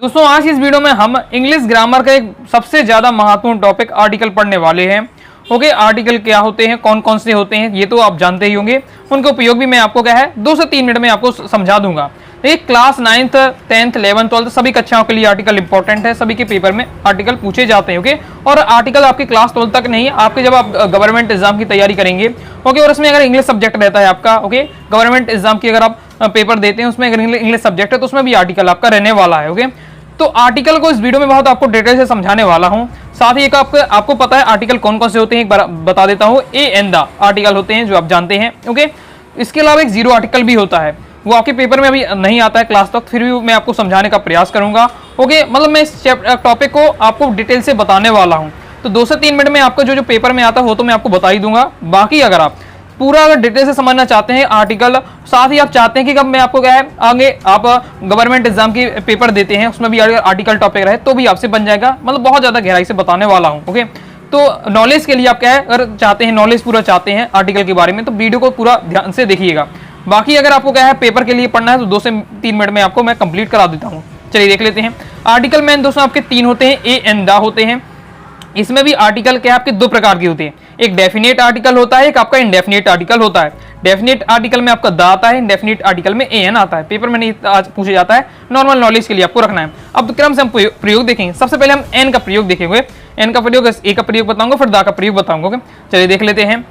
दोस्तों आज इस वीडियो में हम इंग्लिश ग्रामर का एक सबसे ज्यादा महत्वपूर्ण टॉपिक आर्टिकल पढ़ने वाले हैं। ओके, आर्टिकल क्या होते हैं, कौन कौन से होते हैं, ये तो आप जानते ही होंगे। उनका उपयोग भी मैं आपको क्या है 2 से 3 मिनट में आपको समझा दूंगा। देखिए, class 9th 10th 11th 12th सभी कक्षाओं के लिए आर्टिकल इंपॉर्टेंट है। सभी के पेपर में आर्टिकल पूछे जाते हैं। ओके, और आर्टिकल आपकी क्लास 12 तक नहीं, आपके जब आप गवर्नमेंट एग्जाम की तैयारी करेंगे, ओके, और उसमें अगर इंग्लिश सब्जेक्ट रहता है आपका, ओके, गवर्नमेंट एग्जाम की अगर आप पेपर देते हैं उसमें अगर इंग्लिश सब्जेक्ट है तो उसमें भी आर्टिकल आपका रहने वाला है। ओके, तो आर्टिकल को इस वीडियो में बहुत आपको डिटेल से समझाने वाला हूं। साथ ही एक आपको पता है आर्टिकल कौन कौन से होते हैं, एक बार बता देता हूं। ए एंड द आर्टिकल होते हैं जो आप जानते हैं। ओके, इसके अलावा एक जीरो आर्टिकल भी होता है, वो आपके पेपर में अभी नहीं आता है क्लास तक, फिर भी मैं आपको समझाने का प्रयास करूंगा। ओके, मतलब मैं इस टॉपिक को आपको डिटेल से बताने वाला हूं। तो 2 से 3 मिनट में आपको जो पेपर में आता है वो तो मैं आपको बता ही दूंगा। बाकी अगर आप पूरा अगर डिटेल से समझना चाहते हैं आर्टिकल, साथ ही आप चाहते हैं कि कब मैं आपको क्या है आगे आप गवर्नमेंट एग्जाम की पेपर देते हैं उसमें भी आर्टिकल टॉपिक रहे तो भी आपसे बन जाएगा। मतलब बहुत ज्यादा गहराई से बताने वाला हूं। ओके, तो नॉलेज के लिए आप क्या है अगर चाहते हैं नॉलेज पूरा चाहते हैं आर्टिकल के बारे में तो वीडियो को पूरा ध्यान से देखिएगा। बाकी अगर आपको क्या है पेपर के लिए पढ़ना है तो 2 से 3 मिनट में आपको मैं कंप्लीट करा देता हूँ। चलिए देख लेते हैं। आर्टिकल में दोस्तों आपके 3 होते हैं, ए एंड द होते हैं। इसमें भी आर्टिकल क्या आपके 2 प्रकार के होते हैं, एक डेफिनेट आर्टिकल होता है, एक आपका इंडेफिनेट आर्टिकल होता है। डेफिनेट आर्टिकल में आपका द आता है, इंडेफिनेट आर्टिकल में एन आता है। पेपर में नहीं आज पूछा जाता है, नॉर्मल नॉलेज के लिए आपको रखना है। अब क्रम से हम प्रयोग देखेंगे। सबसे पहले हम एन का प्रयोग देखेंगे। एन का प्रयोग, ए का प्रयोग बताऊंगा, फिर द का प्रयोग बताऊंगा। ओके, चलिए देख लेते हैं।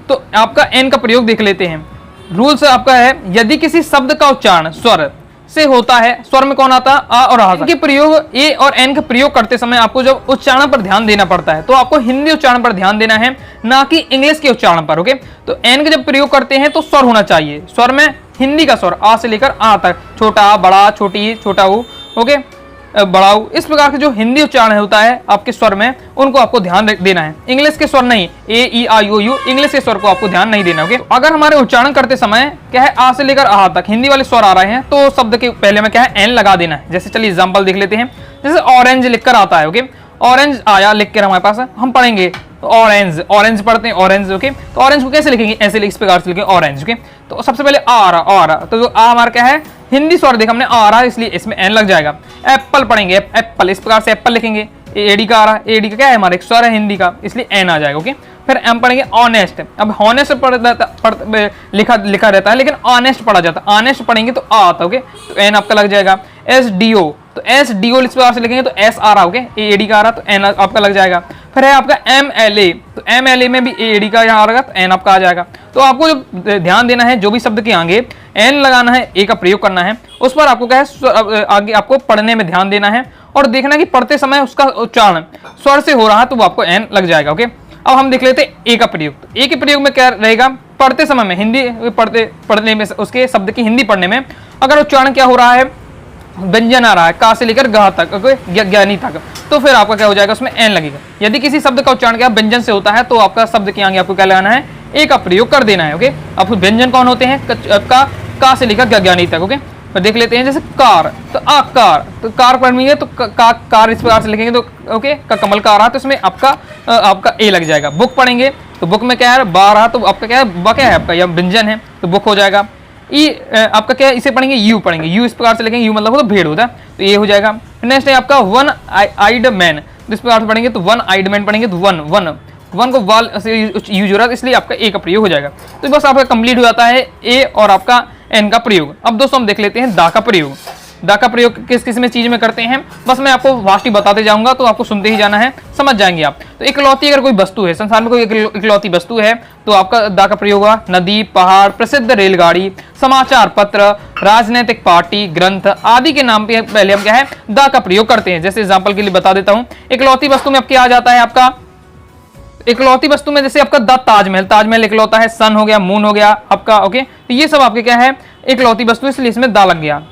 तो आपका एन का प्रयोग देख लेते हैं। रूल्स आपका है, यदि किसी शब्द का उच्चारण स्वर से होता है, स्वर में कौन आता है, आ और आ के प्रयोग, ए और एन का प्रयोग करते समय आपको जब उच्चारण पर ध्यान देना पड़ता है तो आपको हिंदी उच्चारण पर ध्यान देना है, ना कि इंग्लिश के उच्चारण पर। ओके, तो एन का जब प्रयोग करते हैं तो स्वर होना चाहिए। स्वर में हिंदी का स्वर आ से लेकर आ तक, छोटा, बड़ा, छोटी, छोटा ऊ, ओके, बढ़ाऊ, इस प्रकार के जो हिंदी उच्चारण होता है आपके स्वर में उनको आपको ध्यान देना है। इंग्लिश के स्वर नहीं, ए ई आई ओ यू, इंग्लिश के स्वर को आपको ध्यान नहीं देना। ओके, अगर हमारे उच्चारण करते समय क्या है आ से लेकर आ तक हिंदी वाले स्वर आ रहे हैं तो शब्द के पहले में क्या है एन लगा देना है। जैसे चलिए एग्जांपल देख लेते हैं। जैसे ऑरेंज लिखकर आता है, ओके, ऑरेंज आया लिख कर हमारे पास, हम पढ़ेंगे तो ऑरेंज, ऑरेंज पढ़ते हैं ऑरेंज। ओके, तो ऑरेंज को कैसे लिखेंगे, ऐसे इस प्रकार से लिखेंगे ऑरेंज। ओके, तो सबसे पहले आ रहा, तो जो आ हमारा क्या है हिंदी स्वर देखा हमने आ रहा है इसलिए इसमें एन लग जाएगा। एप्पल पढ़ेंगे, एप्पल इस प्रकार से एप्पल लिखेंगे, एडी का आ रहा है, एडी का क्या है हमारे स्वर है हिंदी का इसलिए एन आ जाएगा। ओके, फिर एम पढ़ेंगे ऑनेस्ट। अब हॉनेस्ट लिखा रहता है लेकिन ऑनेस्ट पढ़ा जाता है, ऑनेस्ट पढ़ेंगे तो आ आता है। ओके, तो एन आपका लग जाएगा। एस डी ओ, तो एस डी ओ इस प्रकार से लिखेंगे तो एस आ रहा, ओके, एडी का आ रहा तो एन आपका लग जाएगा। फिर है आपका एम एल ए, तो एम एल ए में भी एडी का यहाँ आ रहा तो एन आपका आ जाएगा। तो आपको जो ध्यान देना है जो भी शब्द के आगे एन लगाना है, ए का प्रयोग करना है, उस पर आपको क्या है आगे आपको पढ़ने में ध्यान देना है और देखना कि पढ़ते समय उसका उच्चारण स्वर से हो रहा है तो वो आपको एन लग जाएगा। ओके, अब हम देख लेते हैं ए का प्रयोग। तो ए के प्रयोग में क्या रहेगा, पढ़ते समय में हिंदी पढ़ने में उसके शब्द की हिंदी पढ़ने में अगर उच्चारण क्या हो रहा है व्यंजन आ रहा है का से लेकर ग तक, ज्ञानी तक, तो फिर आपका क्या हो जाएगा उसमें एन लगेगा। यदि किसी शब्द का उच्चारण क्या व्यंजन से होता है तो आपका शब्द के आगे आपको क्या लगाना है ए का प्रयोग कर देना है। ओके, अब व्यंजन कौन होते हैं, आपका का से लेकर ज्ञानी तक। ओके, तो देख लेते हैं। जैसे कार, तो आकार, तो कार पढ़ेंगे तो कार इस प्रकार से लिखेंगे तो ओके का कमल का आ रहा तो इसमें आपका ए लग जाएगा। बुक पढ़ेंगे तो बुक में क्या है बा रहा तो आपका क्या है बा, क्या है आपका या व्यंजन है तो बुक हो जाएगा। ई आपका क्या है इसे पढ़ेंगे यू पढ़ेंगे, यू इस प्रकार से लिखेंगे, यू मतलब तो भेड़ होता है तो ये हो जाएगा। नेक्स्ट है आपका वन आइड मैन, इस प्रकार से पढ़ेंगे तो वन आइड मैन पढ़ेंगे तो वन को वाल से यूज हो रहा है इसलिए आपका ए का प्रयोग हो जाएगा। तो बस आपका कंप्लीट हो जाता है ए और आपका एन का प्रयोग। अब दोस्तों हम देख लेते हैं दा का प्रयोग। दा का प्रयोग किस किस में चीज में करते हैं बस मैं आपको वास्ट ही बताते जाऊंगा तो आपको सुनते ही जाना है, समझ जाएंगे आप। तो इकलौती अगर कोई वस्तु है, संसार में कोई इकलौती वस्तु है तो आपका दा का प्रयोग हुआ। नदी, पहाड़, प्रसिद्ध रेलगाड़ी, समाचार पत्र, राजनीतिक पार्टी, ग्रंथ आदि के नाम पे पहले हम क्या है दा का प्रयोग करते हैं। जैसे एग्जाम्पल के लिए बता देता हूँ, इकलौती वस्तु में अब क्या आ जाता है आपका, इकलौती वस्तु में जैसे आपका द ताजमहल, ताजमहल इकलौता है, सन हो गया, मून हो गया आपका। ओके, तो ये सब आपके क्या है इकलौती वस्तु इसलिए इसमें दा लग गया।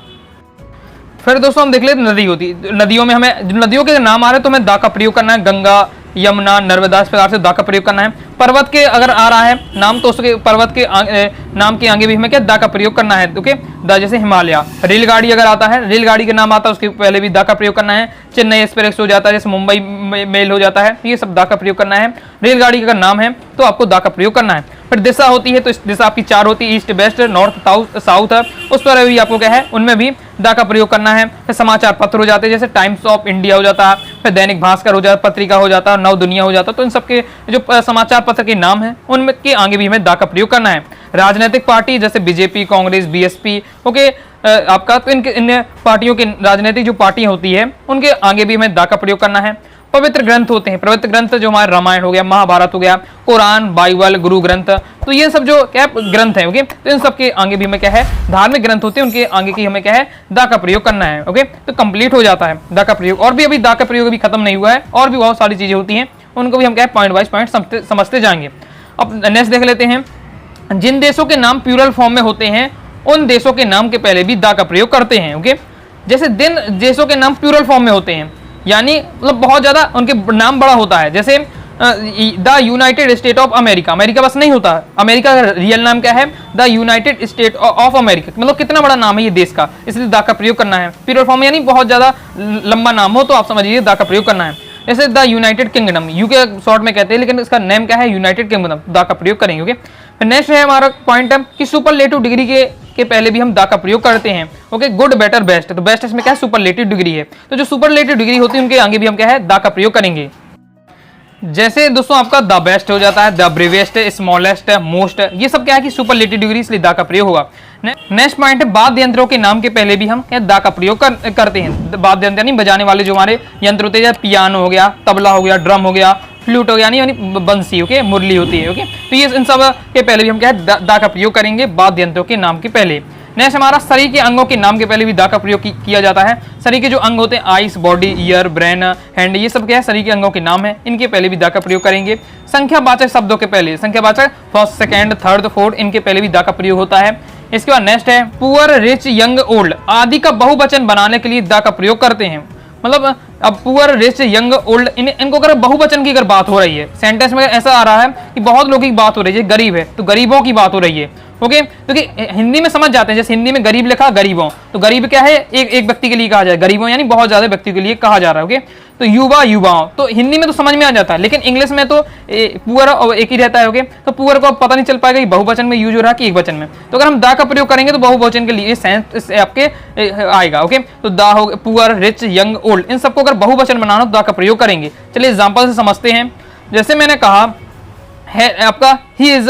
फिर दोस्तों हम देख लेते नदी होती, नदियों में हमें नदियों के नाम आ रहे हैं तो हमें दा का प्रयोग करना है। गंगा, यमुना, नर्मदा इस प्रकार से दा का प्रयोग करना है। पर्वत के अगर आ रहा है नाम तो उसके पर्वत के नाम के आगे भी हमें क्या द का प्रयोग करना है। ओके, द जैसे हिमालय। रेलगाड़ी अगर आता है, रेलगाड़ी का नाम आता है उसके पहले भी द का प्रयोग करना है। चेन्नई एक्सप्रेस हो जाता है, जैसे मुंबई मेल हो जाता है, ये सब द का प्रयोग करना है। रेलगाड़ी का नाम है तो आपको द का प्रयोग करना है। फिर दिशा होती है तो इस दिशा आपकी 4 होती है, ईस्ट वेस्ट नॉर्थ साउथ है, उस पर भी आपको क्या है उनमें भी द का प्रयोग करना है। फिर समाचार पत्र हो जाते हैं, जैसे टाइम्स ऑफ इंडिया हो जाता है, फिर दैनिक भास्कर हो जाता है, पत्रिका हो जाता है, नव दुनिया हो जाता है। तो इन सबके जो समाचार पत्र के नाम है उनमें के आगे भी हमें द का प्रयोग करना है। राजनीतिक पार्टी जैसे बीजेपी, कांग्रेस, बीएसपी, ओके, आपका तो इन पार्टियों की राजनीतिक जो पार्टियां होती है उनके आगे भी हमें द का प्रयोग करना है। पवित्र ग्रंथ होते हैं, पवित्र ग्रंथ जो हमारे रामायण हो गया, महाभारत हो गया, कुरान, बाइबल, गुरु ग्रंथ, तो ये सब जो क्या ग्रंथ है, ओके, तो इन सब के आगे भी हमें क्या है धार्मिक ग्रंथ होते हैं, उनके आगे की हमें क्या है द का प्रयोग करना है। ओके, तो कंप्लीट हो जाता है द का प्रयोग। और भी अभी द का प्रयोग अभी खत्म नहीं हुआ है, और भी बहुत सारी चीजें होती हैं, उनको भी हम क्या है पॉइंट वाइज पॉइंट समझते जाएंगे। अब नेक्स्ट देख लेते हैं, जिन देशों के नाम प्लूरल फॉर्म में होते हैं उन देशों के नाम के पहले भी द का प्रयोग करते हैं। ओके, जैसे जिन देशों के नाम प्लूरल फॉर्म में होते हैं, यानी मतलब बहुत ज्यादा उनके नाम बड़ा होता है, जैसे the United state of America, America बस नहीं होता, अमेरिका का रियल नाम क्या है the United state of America, मतलब कितना बड़ा नाम है ये देश का, इसलिए द का प्रयोग करना है। प्लूरल फॉर्म यानी बहुत ज्यादा लंबा नाम हो तो आप समझिए द का प्रयोग करना है। जैसे the United kingdom, UK short में कहते हैं, लेकिन इसका नेम क्या है यूनाइटेड किंगडम, द का प्रयोग करेंगे। ओके, नेक्स्ट है हमारा पॉइंट है कि सुपरलेटिव डिग्री के पहले भी हम द का प्रयोग करते हैं। ओके, गुड, बेटर, बेस्ट, तो बेस्ट इसमें क्या है सुपरलेटिव डिग्री है, तो जो सुपरलेटिव डिग्री होती है उनके आगे भी हम क्या है द का प्रयोग करेंगे। जैसे दोस्तों आपका द बेस्ट हो जाता है, द ब्रेवेस्ट, स्मॉलेस्ट, मोस्ट, ये सब क्या है कि सुपरलेटिव डिग्री, इसलिए द का प्रयोग होगा। नेक्स्ट पॉइंट है वाद्य यंत्रों के नाम के पहले भी हम क्या द का प्रयोग करते हैं। वाद्य यंत्र यानी बजाने वाले जो हमारे यंत्र होते हैं, जैसे पियानो हो गया, तबला हो गया, ड्रम हो गया, फ्लूट हो गया, यानी बंसी, ओके, मुरली होती है। ओके, तो ये इन सब के पहले भी हम क्या है द का प्रयोग करेंगे वाद्य यंत्रों के नाम के पहले। नेक्स्ट हमारा शरीर के अंगों के नाम के पहले भी द का प्रयोग किया जाता है। शरीर के जो अंग होते हैं ice, body, year, brain, hand, ये सब क्या है शरीर के अंगों के नाम है, इनके पहले भी द का प्रयोग करेंगे। संख्यावाचक शब्दों के पहले, संख्यावाचक फर्स्ट, सेकंड, थर्ड, फोर्थ, इनके पहले भी द का प्रयोग होता है। इसके बाद नेक्स्ट है पुअर, रिच, यंग, ओल्ड आदि का बहुवचन बनाने के लिए द का प्रयोग करते हैं। मतलब अब पुअर, रिच, यंग, ओल्ड, इनको अगर बहुवचन की अगर बात हो रही है, सेंटेंस में ऐसा आ रहा है कि बहुत लोगों की बात हो रही है, गरीब है तो गरीबों की बात हो रही है। ओके, क्योंकि हिंदी में समझ जाते हैं, जैसे हिंदी में गरीब लिखा गरीबों, तो गरीब क्या है एक व्यक्ति के लिए कहा जाए, गरीबों यानी बहुत ज्यादा व्यक्ति के लिए कहा जा रहा है। ओके, तो युवा, युवाओं, तो हिंदी में तो समझ में आ जाता है, लेकिन इंग्लिश में तो पुअर एक ही रहता है। ओके, तो पुअर को पता नहीं चल पाएगा कि बहुवचन में यूज हो रहा है कि एक वचन में, तो अगर हम द का प्रयोग करेंगे तो बहुवचन के लिए सेंस आपके आएगा। ओके, तो द हो पुअर, रिच, यंग, ओल्ड, इन सबको अगर बहुवचन बनाना तो द का प्रयोग करेंगे। चलिए एग्जाम्पल से समझते हैं। जैसे मैंने कहा है आपका he is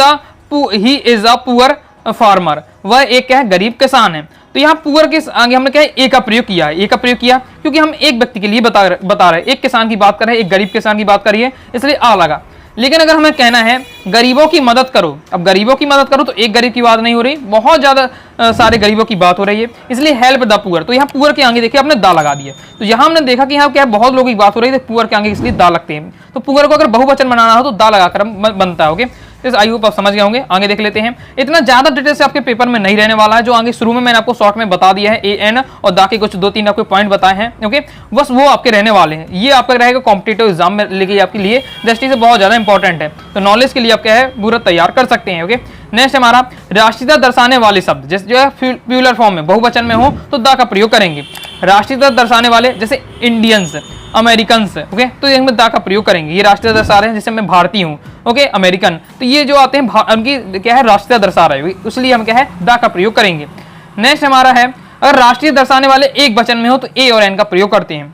a poor farmer, वह एक क्या है गरीब किसान है, तो यहाँ पुअर के आगे हमने क्या है ए का प्रयोग किया है। ए का प्रयोग किया क्योंकि हम एक व्यक्ति के लिए बता रहे हैं, एक किसान की बात कर रहे हैं, एक गरीब किसान की बात करिए, इसलिए आ लगा। लेकिन अगर हमें कहना है गरीबों की मदद करो, अब गरीबों की मदद करो तो एक गरीब की बात नहीं हो रही, बहुत ज्यादा सारे गरीबों की बात हो रही है, इसलिए हेल्प द पुअर, तो यहाँ पुअर के आगे देखिए आपने दा लगा दिया। तो यहाँ हमने देखा कि यहाँ क्या बहुत लोगों की बात हो रही है, तो पुअर के आगे इसलिए दा लगते हैं। तो पुअर को अगर बहुवचन बनाना हो तो दा लगाकर बनता है। ओके, आई होप आप समझ गए होंगे। आगे देख लेते हैं। इतना ज्यादा डिटेल से आपके पेपर में नहीं रहने वाला है, जो आगे शुरू में मैंने आपको शॉर्ट में बता दिया है, ए एन और दा के कुछ 2-3 आपके पॉइंट बताए हैं। ओके, बस वो आपके रहने वाले हैं। ये आपका रहेगा कॉम्पिटिटिव एग्जाम में लेके आपके लिए दृष्टि से बहुत ज्यादा इंपॉर्टेंट है, तो नॉलेज के लिए आप क्या है पूरा तैयार कर सकते हैं। ओके, नेक्स्ट हमारा राष्ट्रीयता दर्शाने वाले शब्द, जैसे जो है प्लूरल फॉर्म में बहुवचन में हो तो दा का प्रयोग करेंगे। राष्ट्रीयता दर्शाने वाले जैसे इंडियंस, अमेरिकन्स, ओके, तो ये दा का प्रयोग करेंगे। ये राष्ट्रीयता दर्शा रहे हैं, जैसे मैं भारतीय हूँ, ओके, अमेरिकन, तो ये जो आते हैं उनकी क्या है राष्ट्रीयता दर्शा रहे हैं, इसलिए हम क्या है दा का प्रयोग करेंगे। नेक्स्ट हमारा है अगर राष्ट्रीय दर्शाने वाले एक वचन में हो तो ए और एन का प्रयोग करते हैं।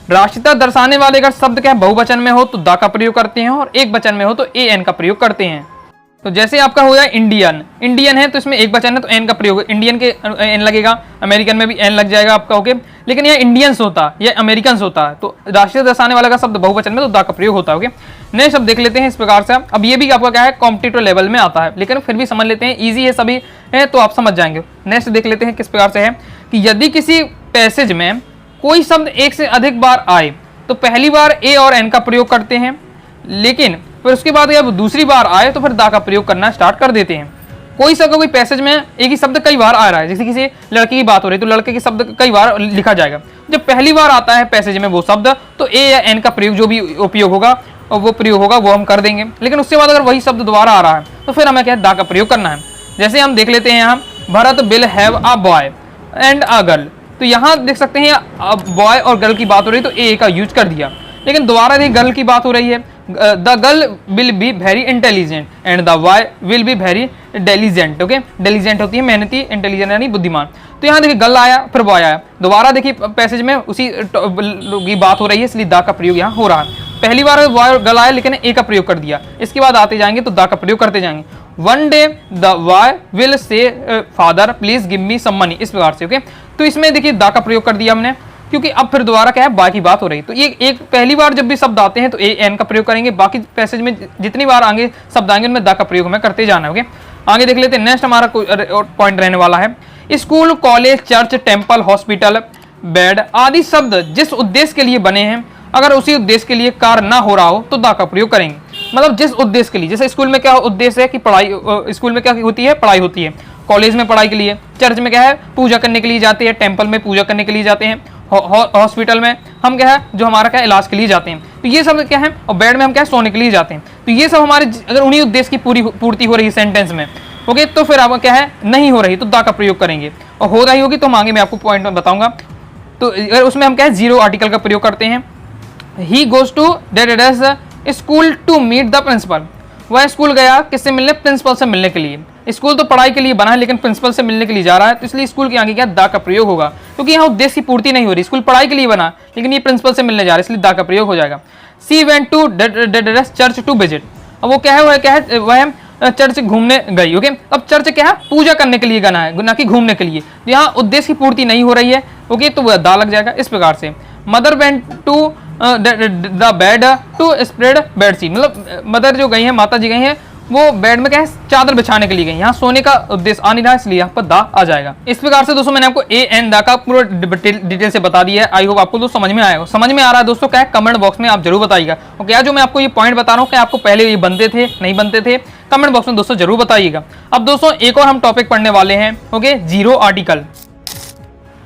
राष्ट्रीयता दर्शाने वाले अगर शब्द क्या है बहुवचन में हो तो दा का प्रयोग करते हैं, और एक वचन में हो तो ए एन का प्रयोग करते हैं। तो जैसे आपका हो गया इंडियन, इंडियन है तो इसमें एक वचन है तो एन का प्रयोग, इंडियन के एन लगेगा, अमेरिकन में भी एन लग जाएगा आपका। ओके, लेकिन यह इंडियंस होता है, यह अमेरिकन होता है, तो राष्ट्रीय दर्शाने वाला का शब्द बहुवचन में तो दा का प्रयोग होता है। ओके, नेक्स्ट अब देख लेते हैं इस प्रकार से। अब ये भी आपका क्या है कॉम्पिटिटिव लेवल में आता है, लेकिन फिर भी समझ लेते हैं, ईजी है सभी है तो आप समझ जाएंगे। नेक्स्ट देख लेते हैं किस प्रकार से है कि यदि किसी पैसेज में कोई शब्द एक से अधिक बार आए तो पहली बार ए और एन का प्रयोग करते हैं, लेकिन फिर उसके बाद जब दूसरी बार आए तो फिर दा का प्रयोग करना स्टार्ट कर देते हैं। कोई सा कोई पैसेज में एक ही शब्द कई बार आ रहा है, जैसे किसी लड़के की बात हो रही है तो लड़के के शब्द कई बार लिखा जाएगा, जब पहली बार आता है पैसेज में वो शब्द तो ए या एन का प्रयोग जो भी उपयोग होगा और वो प्रयोग होगा वो हम कर देंगे। लेकिन उसके बाद अगर वही शब्द दोबारा आ रहा है तो फिर हमें क्या है दा का प्रयोग करना है। जैसे हम देख लेते हैं यहाँ, Bharat will have a boy and a girl, तो यहाँ देख सकते हैं बॉय और गर्ल की बात हो रही है तो ए का यूज कर दिया। लेकिन दोबारा देखिए गर्ल की बात हो रही है, the girl will be very intelligent and the boy will be very diligent. Okay, diligent होती है मेहनती, इंटेलिजेंट यानी बुद्धिमान। तो यहाँ देखिए गर्ल आया फिर बॉय आया, दोबारा देखिए पैसेज में उसी की बात हो रही है, इसलिए द का प्रयोग यहाँ हो रहा है। पहली बार बॉय और गर्ल आया लेकिन ए का प्रयोग कर दिया, इसके बाद आते जाएंगे तो द का प्रयोग करते जाएंगे। One day the boy will say father please give me some money, इस प्रकार से। ओके, तो इसमें देखिए द का प्रयोग कर दिया हमने, क्योंकि अब फिर दोबारा क्या है बॉय की बात हो रही है। तो ये एक पहली बार जब भी शब्द आते हैं तो ए एन का प्रयोग करेंगे, बाकी पैसेज में जितनी बार आगे शब्द आएंगे उनमें द का प्रयोग हमें करते जाना है। ओके, आगे देख लेते हैं। नेक्स्ट हमारा पॉइंट रहने वाला है, school, college, church, temple, hospital, bed आदि शब्द जिस उद्देश्य के लिए बने हैं, अगर उसी उद्देश्य के लिए कार्य ना हो रहा हो तो द का प्रयोग करेंगे। मतलब जिस उद्देश्य के लिए, जैसे स्कूल में क्या उद्देश्य है कि पढ़ाई, स्कूल में क्या होती है, पढ़ाई होती है। कॉलेज में पढ़ाई के लिए, चर्च में क्या है, पूजा करने के लिए जाते हैं, टेम्पल में पूजा करने के लिए जाते हैं, हॉस्पिटल में हम क्या है, जो हमारा क्या इलाज के लिए जाते हैं। तो ये सब क्या है, और बेड में हम क्या है, सोने के लिए जाते हैं। तो ये सब हमारे अगर उन्हीं उद्देश्य की पूर्ति हो रही है सेंटेंस में, ओके, तो फिर आपका क्या है, नहीं हो रही तो द का प्रयोग करेंगे, और हो रही होगी तो हम आगे मैं आपको पॉइंट में बताऊंगा। तो अगर उसमें हम क्या है, जीरो आर्टिकल का प्रयोग करते हैं। He goes to that school to meet the principal, वह स्कूल गया किससे मिलने, प्रिंसिपल से मिलने के लिए। स्कूल तो पढ़ाई के लिए बना है लेकिन प्रिंसिपल से मिलने के लिए जा रहा है, तो इसलिए स्कूल के आगे क्या द का प्रयोग होगा, क्योंकि यहाँ उद्देश्य की पूर्ति नहीं हो रही। स्कूल पढ़ाई के लिए बना लेकिन ये प्रिंसिपल से मिलने जा रहा है, इसलिए द का प्रयोग हो जाएगा। She went to church to visit, अब वो क्या है, वह चर्च घूमने गई। ओके, अब चर्च क्या है, पूजा करने के लिए गना है, ना कि घूमने के लिए। तो यहाँ उद्देश्य की पूर्ति नहीं हो रही है, ओके, तो वह द लग जाएगा इस प्रकार से। Mother went to the bed to spread bedsheet, मतलब मदर जो गई है, माता जी गई हैं, वो बेड में क्या है, चादर बिछाने के लिए गई। यहाँ सोने का उद्देश्य आ नहीं रहा, इसलिए यहाँ पर द आ जाएगा। इस प्रकार से दोस्तों मैंने आपको ए एन द का पूरा डिटेल से बता दिया है। आई होप आपको दोस्तों समझ में आएगा। समझ में आ रहा है दोस्तों क्या है, कमेंट बॉक्स में आप जरूर बताइएगा। और क्या जो मैं आपको ये पॉइंट बता रहा हूँ, क्या आपको पहले ये बनते थे, नहीं बनते थे, कमेंट बॉक्स में दोस्तों जरूर बताइएगा। अब दोस्तों एक और हम टॉपिक पढ़ने वाले हैं, ओके, जीरो आर्टिकल।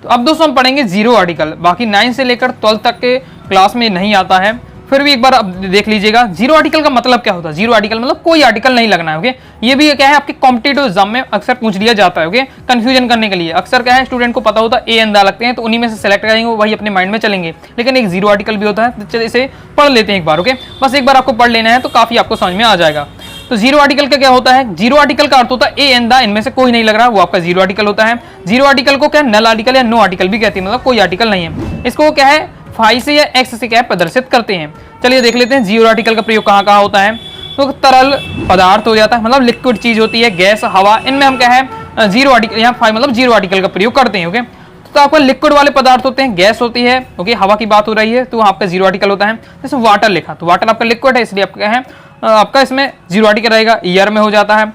तो अब दोस्तों हम पढ़ेंगे जीरो आर्टिकल, बाकी 9 से लेकर 12 तक के क्लास में नहीं आता है, फिर भी एक बार अब देख लीजिएगा। जीरो आर्टिकल का मतलब क्या होता है। जीरो आर्टिकल मतलब कोई आर्टिकल नहीं लगना है। ओके, ये भी क्या है, आपके कॉम्पिटिटिव एग्जाम में अक्सर पूछ लिया जाता है। ओके, कंफ्यूजन करने के लिए अक्सर क्या है, स्टूडेंट को पता होता है ए एन द लगते हैं, तो उन्हीं में से सेलेक्ट करेंगे, वही अपने माइंड में चलेंगे। लेकिन एक जीरो आर्टिकल भी होता है, तो इसे पढ़ लेते हैं एक बार। ओके, बस एक बार आपको पढ़ लेना है तो काफी आपको समझ में आ जाएगा। तो जीरो आर्टिकल का क्या होता है, जीरो आर्टिकल का अर्थ होता है ए एन द, इनमें से कोई नहीं लग रहा, वो आपका जीरो आर्टिकल होता है। जीरो आर्टिकल को क्या नल आर्टिकल या नो आर्टिकल भी कहते हैं, मतलब कोई आर्टिकल नहीं है। इसको क्या है, फाई से या एक्स से क्या प्रदर्शित करते हैं। चलिए देख लेते हैं जीरो आर्टिकल का प्रयोग कहाँ कहाँ होता है। तो तरल पदार्थ हो जाता है, मतलब लिक्विड चीज होती है, गैस, हवा, इनमें हम क्या है, जीरो आर्टिकल, यहाँ फाई मतलब जीरो आर्टिकल का प्रयोग करते हैं। ओके, तो आपका लिक्विड वाले पदार्थ होते हैं, गैस होती है, ओके, हवा की बात हो रही है तो आपका जीरो आर्टिकल होता है। जैसे वाटर लिखा, तो वाटर आपका लिक्विड है, इसलिए आपका क्या है, आपका इसमें जीरो आर्टिकल रहेगा। ईयर में हो जाता है,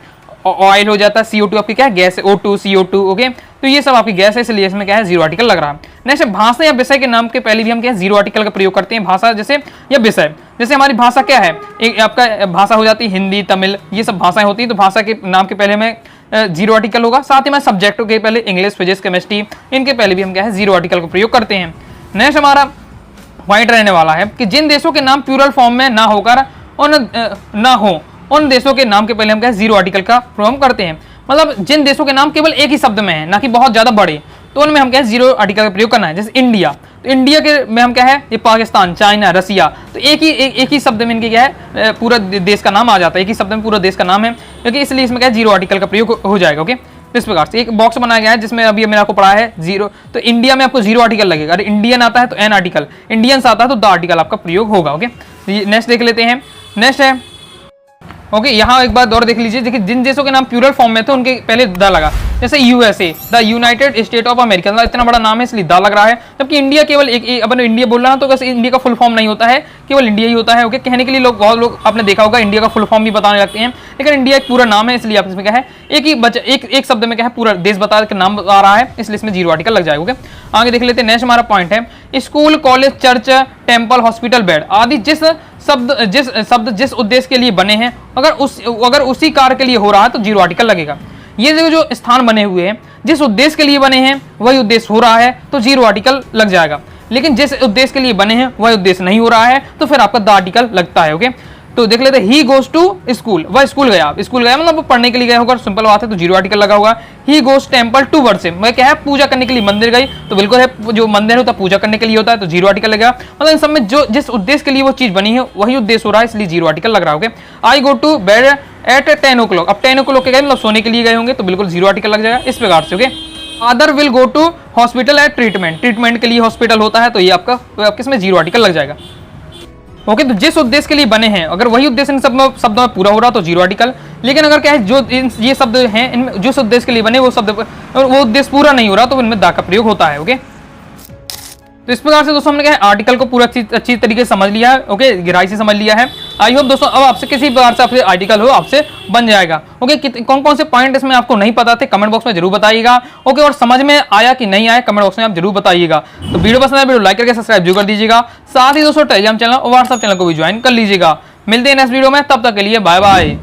ऑयल हो जाता है, CO2 आपकी क्या है, गैस है, O2 CO2। ओके, तो ये सब आपकी गैस है, इसलिए इसमें क्या है, जीरो आर्टिकल लग रहा है। नेक्स्ट भाषा या विषय के नाम के पहले भी हम क्या है, जीरो आर्टिकल का प्रयोग करते हैं। भाषा जैसे या विषय, जैसे हमारी भाषा क्या है, एक आपका भाषा हो जाती है हिंदी, तमिल, ये सब भाषाएं होती हैं, तो भाषा के नाम के पहले में जीरो आर्टिकल होगा। साथ ही में सब्जेक्ट के पहले इंग्लिश, फिजिक्स, केमिस्ट्री, इनके पहले भी हम क्या है, जीरो आर्टिकल का प्रयोग करते हैं। नेक्स्ट हमारा पॉइंट रहने वाला है कि जिन देशों के नाम प्लूरल फॉर्म में ना होकर और ना हो, उन देशों के नाम के पहले हम क्या है, जीरो आर्टिकल का प्रयोग करते हैं। मतलब जिन देशों के नाम केवल एक ही शब्द में है, ना कि बहुत ज्यादा बड़े, तो उनमें हम क्या है, जीरो आर्टिकल का प्रयोग करना है। जैसे इंडिया, तो इंडिया के में हम क्या है, ये पाकिस्तान, चाइना, रसिया, तो एक ही शब्द में इनके क्या है, पूरा देश का नाम आ जाता है, एक ही शब्द में पूरा देश का नाम है, क्योंकि इसलिए इसमें क्या है, जीरो आर्टिकल का प्रयोग हो जाएगा। ओके, तो इस प्रकार से एक बॉक्स बनाया गया है जिसमें अभी मैंने आपको पढ़ा है जीरो, तो इंडिया में आपको जीरो आर्टिकल लगेगा। अगर इंडियन आता है तो एन आर्टिकल, इंडियंस आता है तो द आर्टिकल आपका प्रयोग होगा। ओके, नेक्स्ट देख लेते हैं। नेक्स्ट है, ओके, यहाँ एक बार और देख लीजिए, देखिए जिन देशों के नाम प्लूरल फॉर्म में थे उनके पहले द लगा। जैसे USA, the United state of America, मतलब इतना बड़ा नाम है इसलिए द लग रहा है। जबकि इंडिया केवल एक अपन इंडिया बोल रहा हूं तो वैसे इंडिया का फुल फॉर्म नहीं होता है, केवल इंडिया ही होता है। ओके, कहने के लिए बहुत लोग आपने देखा होगा इंडिया का फुल फॉर्म भी बताने लगते हैं, लेकिन इंडिया एक पूरा नाम है, इसलिए आप इसमें क्या है, एक शब्द में क्या है, पूरा देश बता के नाम आ रहा है, इसलिए इसमें जीरो आर्टिकल लग जाएगा। ओके, आगे देख लेते हैं। नेक्स्ट हमारा पॉइंट है school, college, church, temple, hospital, bed आदि जिस शब्द जिस उद्देश्य के लिए बने हैं, अगर उसी कार्य के लिए हो रहा है तो जीरो आर्टिकल लगेगा। ये जो स्थान बने हुए हैं, जिस उद्देश्य के लिए बने हैं वही उद्देश्य हो रहा है तो जीरो आर्टिकल लग जाएगा। लेकिन जिस उद्देश्य के लिए बने हैं वही उद्देश्य नहीं हो रहा है तो फिर आपका द आर्टिकल लगता है। ओके, तो देख लेते ही गोज टू स्कूल, वह स्कूल गया, स्कूल गया मतलब वो पढ़ने के लिए गया होगा, सिंपल बात है, तो जीरो आर्टिकल लगा होगा। He goes temple to worship, मैं क्या है पूजा करने के लिए मंदिर गई, तो बिल्कुल है जो मंदिर होता है पूजा करने के लिए होता है, तो जीरो आर्टिकल लगेगा। मतलब इन सब में जो जिस उद्देश्य के लिए वो चीज बनी है वही उद्देश्य हो रहा है, इसलिए जीरो आर्टिकल लग रहा होगा। I go to bed at 10 o'clock, अब 10 o'clock के गए मतलब सोने के लिए गए होंगे, तो बिल्कुल जीरो आर्टिकल लग जाएगा इस प्रकार से। Okay, father will go to hospital at treatment, treatment के लिए हॉस्पिटल होता है, तो ये आपका किसमें जीरो आर्टिकल लग जाएगा। ओके, तो जिस उद्देश्य के लिए बने हैं अगर वही उद्देश्य इन सब शब्दों में पूरा हो रहा तो जीरो आर्टिकल, लेकिन अगर क्या है जो ये शब्द हैं इनमें जिस उद्देश्य के लिए बने वो उद्देश्य पूरा नहीं हो रहा तो इनमें दा का प्रयोग होता है। ओके, तो इस प्रकार से दोस्तों हमने क्या है आर्टिकल को पूरा अच्छी तरीके से समझ लिया है। ओके, गहराई से समझ लिया है। आई होप दोस्तों अब आपसे किसी प्रकार से आपसे आर्टिकल हो आपसे बन जाएगा। ओके, कौन कौन से पॉइंट इसमें आपको नहीं पता थे कमेंट बॉक्स में जरूर बताइएगा। ओके, और समझ में आया कि नहीं आया कमेंट बॉक्स में आप जरूर बताइएगा। तो वीडियो पसंद आए वीडियो लाइक करके सब्सक्राइब जरूर कर दीजिएगा। साथ ही दोस्तों टेलीग्राम चैनल और व्हाट्सएप चैनल को भी ज्वाइन कर लीजिएगा। मिलते हैं नेक्स्ट वीडियो में, तब तक के लिए बाय बाय।